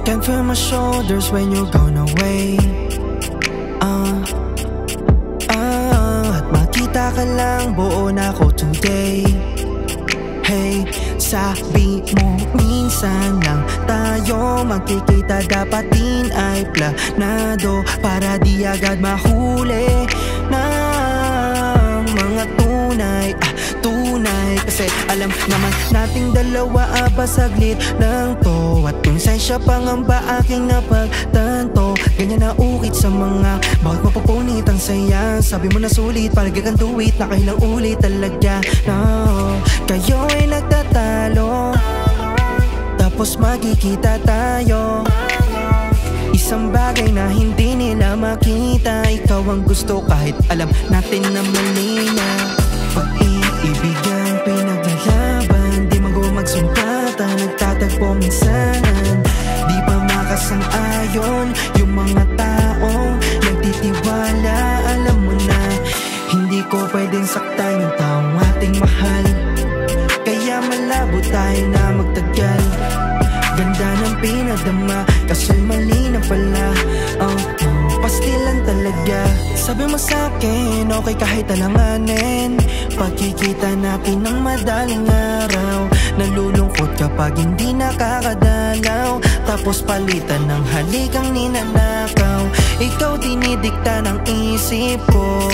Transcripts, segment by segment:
Can't feel my shoulders when you're gone away. At makita ka lang, buo na ako today. Hey, sabi mo minsan lang tayo magkikita, dapat din ay planado para di agad mahuli ng mga tunay. Kasi alam naman nating dalawa, saglit lang to. At minsan siya pangamba aking napagtanto. Ganyan na ukit sa mga bawat mapupunit ang saya. Sabi mo na sulit, palagi kang duwit, nakailang ulit talaga. No, kayo ay nagtatalo, tapos magkikita tayo. Isang bagay na hindi nila makita, ikaw ang gusto kahit alam natin na mali na. Pag-iibigan, pinaglalaban, di magsumpatan, nagtatagpo minsanan. Di pa makasang-ayon yung mga taong nagtitiwala. Alam mo na, hindi ko pwedeng saktan yung taong ating mahal. Kaya malabo tayo na magtagal. Ganda ng pinadama, kaso mali na pala. Pastilan talaga. Sabi mo sa'kin, okay kahit alanganin. Pagkikita natin ng madaling araw. Nalulungkot kapag hindi nakakadalaw, tapos palitan ng halikang ninanakaw. Ikaw dinidikta ng isip ko,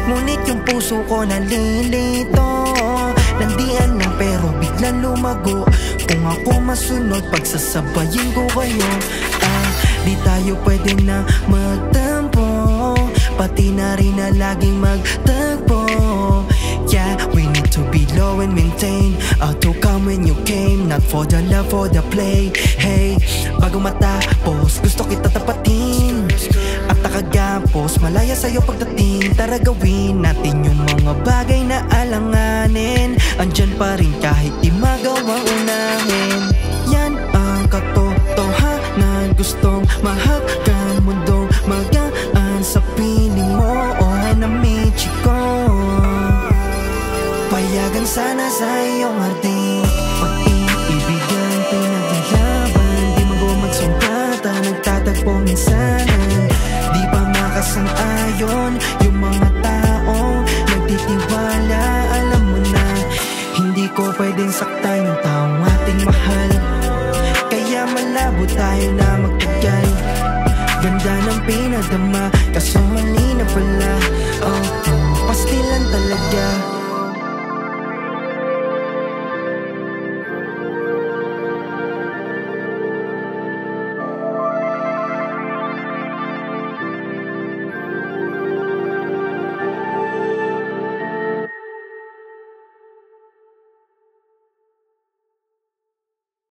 ngunit yung puso ko nalilito. Nandiyan lang pero biglang lumago. Kung ako masunod, pagsasabayin ko kayo. Di tayo pwede na magtampo, pati na rin na laging magtagpo. Yeah, we need to be low and maintain. To come when you came, not for the love, for the play. Hey, bago matapos, gusto kita tapatin at nakagapos, malaya sa'yo pagdating. Tara gawin natin yung mga bagay na alanganin. Andyan pa rin kahit di magawang unahin. Yan ang katotohanan, gustong mahagkan mundong magaan sa piling mo o hanamichi ko. Payagan sana sa iyong harding. Pag-iibigan, pinaglalaban, di magsumpatan, nagtatagpo minsanan. Di pa makasang-ayon yung mga taong nagtitiwala. Alam mo na, hindi ko pwedeng saktan yung taong ating mahal. Kaya malabo tayo na magtagal. Ganda ng pinadama, kaso mali na pala. Pastilan talaga.